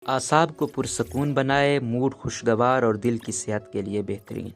اعصاب کو پرسکون بنائے، موڈ خوشگوار اور دل کی صحت کے لیے بہترین۔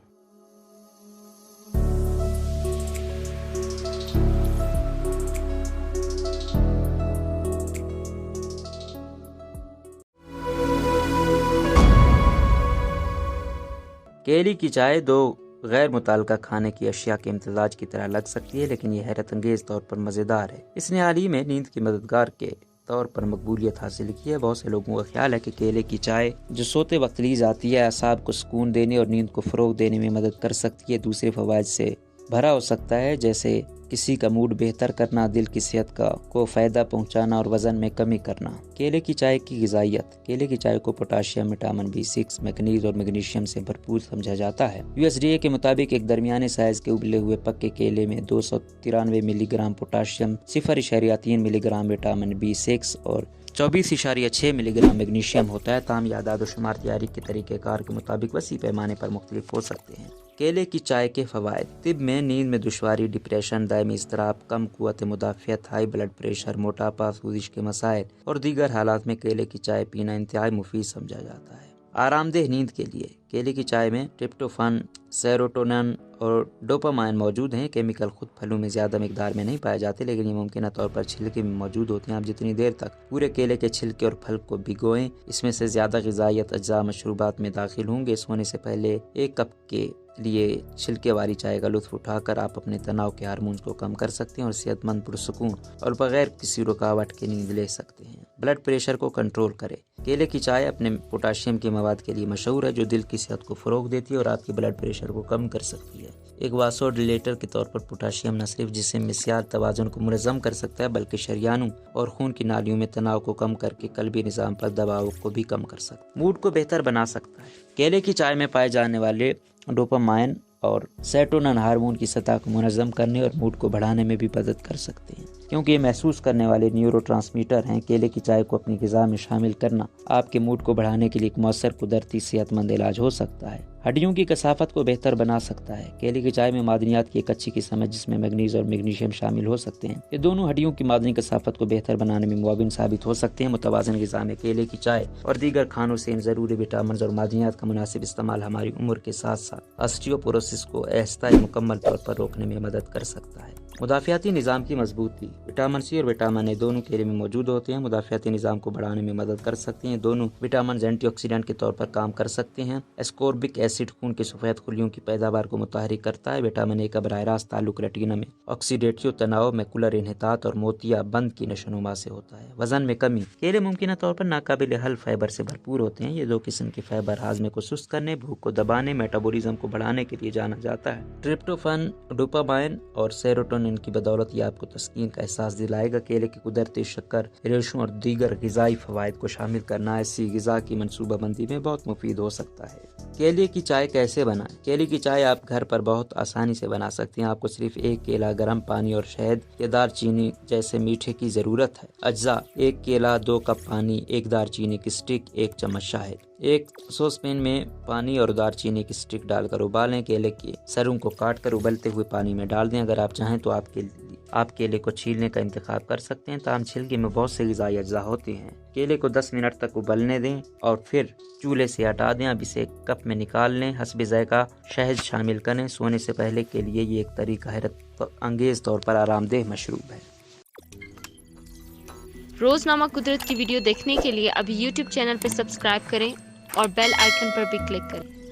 کیلے کی چائے دو غیر متعلقہ کھانے کی اشیاء کے امتزاج کی طرح لگ سکتی ہے، لیکن یہ حیرت انگیز طور پر مزیدار ہے۔ اس نے حال ہی میں نیند کی مددگار کے طور پر مقبولیت حاصل کی ہے۔ بہت سے لوگوں کا خیال ہے کہ کیلے کی چائے جو سوتے وقت لی جاتی ہے، اعصاب کو سکون دینے اور نیند کو فروغ دینے میں مدد کر سکتی ہے۔ دوسرے فوائد سے بھرا ہو سکتا ہے، جیسے کسی کا موڈ بہتر کرنا، دل کی صحت کو فائدہ پہنچانا اور وزن میں کمی کرنا۔ کیلے کی چائے کی غذائیت۔ کیلے کی چائے کو پوٹاشیم، وٹامن B6، میگنیز اور میگنیشیم سے بھرپور سمجھا جاتا ہے۔ USDA کے مطابق ایک درمیانے سائز کے ابلے ہوئے پکے کیلے میں 293 ملی گرام پوٹاشیم، 0.3 ملی گرام وٹامن B6 اور 24.6 ملی گرام میگنیشیم ہوتا ہے۔ تاہم یہ اعداد و شمار تیاری کے طریقہ کار کے مطابق وسیع پیمانے پر مختلف ہو سکتے ہیں۔ کیلے کی چائے کے فوائد۔ طب میں نیند میں دشواری، ڈپریشن، دائمی اضطراب، کم قوت مدافعت، ہائی بلڈ پریشر، موٹاپا، سوزش کے مسائل اور دیگر حالات میں کیلے کی چائے پینا انتہائی مفید سمجھا جاتا ہے۔ آرام دہ نیند کے لیے کیلے کی چائے میں ٹریپٹوفان، سیروٹونن اور ڈوپامائن موجود ہیں۔ کیمیکل خود پھلوں میں زیادہ مقدار میں نہیں پائے جاتے، لیکن یہ ممکنہ طور پر چھلکے میں موجود ہوتے ہیں۔ آپ جتنی دیر تک پورے کیلے کے چھلکے اور پھل کو بھگوئیں، اس میں سے زیادہ غذائیت اجزاء مشروبات میں داخل ہوں گے۔ سونے سے پہلے 1 کپ کے لیے چھلکے والی چائے کا لطف اٹھا کر آپ اپنے تناؤ کے ہارمونز کو کم کر سکتے ہیں اور صحت مند، پرسکون اور بغیر کسی رکاوٹ کے نیند لے سکتے ہیں۔ بلڈ پریشر کو کنٹرول کرے۔ کیلے کی چائے اپنے پوٹاشیم کے مواد کے لیے مشہور ہے، جو دل کی صحت کو فروغ دیتی ہے اور آپ کے بلڈ پریشر کو کم کر سکتی ہے۔ ایک واسو ڈیلیٹر کے طور پر پوٹاشیم نہ صرف جسم میں سیال توازن کو منظم کر سکتا ہے، بلکہ شریانوں اور خون کی نالیوں میں تناؤ کو کم کر کے قلبی نظام پر دباؤ کو بھی کم کر سکتا ہے۔ موڈ کو بہتر بنا سکتا ہے۔ کیلے کی چائے میں پائے جانے والے ڈوپامائن اور سیروٹونن ہارمون کی سطح کو منظم کرنے اور موڈ کو بڑھانے میں بھی مدد کر سکتے ہیں، کیونکہ یہ محسوس کرنے والے نیورو ٹرانسمیٹر ہیں۔ کیلے کی چائے کو اپنی غذا میں شامل کرنا آپ کے موڈ کو بڑھانے کے لیے ایک مؤثر قدرتی صحت مند علاج ہو سکتا ہے۔ ہڈیوں کی کثافت کو بہتر بنا سکتا ہے۔ کیلے کی چائے میں معدنیات کی ایک اچھی قسم ہے جس میں میگنیز اور میگنیشیم شامل ہو سکتے ہیں۔ یہ دونوں ہڈیوں کی معدنی کثافت کو بہتر بنانے میں معاون ثابت ہو سکتے ہیں۔ متوازن غذا میں کیلے کی چائے اور دیگر کھانوں سے ان ضروری وٹامنز اور معدنیات کا مناسب استعمال ہماری عمر کے ساتھ ساتھ آسٹیوپوروسس کو آہستہ مکمل طور پر روکنے میں مدد کر سکتا ہے۔ مدافعتی نظام کی مضبوطی۔ وٹامن C اور وٹامن A دونوں کیلے میں موجود ہوتے ہیں، مدافعتی نظام کو بڑھانے میں مدد کر سکتے ہیں۔ دونوں وٹامنز اینٹی آکسیڈنٹ کے طور پر کام کر سکتے ہیں۔ اسکوربک ایسڈ خون کے سفید خلیوں کی پیداوار کو متحرک کرتا ہے۔ وٹامن A کا براہ راست تعلق ریٹینا میں آکسیڈیٹیو تناؤ، میکولر انحطاط اور موتیا بند کی نشوونما سے ہوتا ہے۔ وزن میں کمی۔ کیلے ممکنہ طور پر ناقابل حل فائبر سے بھرپور ہوتے ہیں۔ یہ 2 قسم کے فائبر ہاضمے کو سست کرنے، بھوک کو دبانے، میٹابولزم کو بڑھانے کے لیے جانا جاتا ہے۔ ٹریپٹوفان، ڈوپامائن اور سیروٹونن کی بدولت یہ آپ کو تسکین کا احساس دلائے گا۔ کیلے کی قدرتی شکر، ریشوں اور دیگر غذائی فوائد کو شامل کرنا ایسی غذا کی منصوبہ بندی میں بہت مفید ہو سکتا ہے۔ کیلے کی چائے کیسے بنائیں؟ کیلے کی چائے آپ گھر پر بہت آسانی سے بنا سکتے ہیں۔ آپ کو صرف 1 کیلا، گرم پانی اور شہد یا دار چینی جیسے میٹھے کی ضرورت ہے۔ اجزاء: 1 کیلا، 2 کپ پانی، 1 دار چینی کی اسٹک، 1 چمچ شہد۔ ایک سوس پین میں پانی اور دار چینی کی اسٹک ڈال کر ابالیں۔ کیلے کے سروں کو کاٹ کر ابلتے ہوئے پانی میں ڈال دیں۔ اگر آپ چاہیں تو آپ کیلے کو چھیلنے کا انتخاب کر سکتے ہیں، تاہم چھلکے میں بہت سے غذائی اجزاء ہوتے ہیں۔ کیلے کو 10 منٹ تک ابلنے دیں اور پھر چولہے سے ہٹا دیں۔ اب اسے ایک کپ میں نکال لیں، حسب ذائقہ شہد شامل کریں۔ سونے سے پہلے کے لیے یہ ایک طریقہ حیرت انگیز طور پر آرام دہ مشروب ہے۔ روزنامہ قدرت کی ویڈیو دیکھنے کے لیے ابھی YouTube چینل پر سبسکرائب کریں اور بیل آئیکن پر بھی کلک کریں۔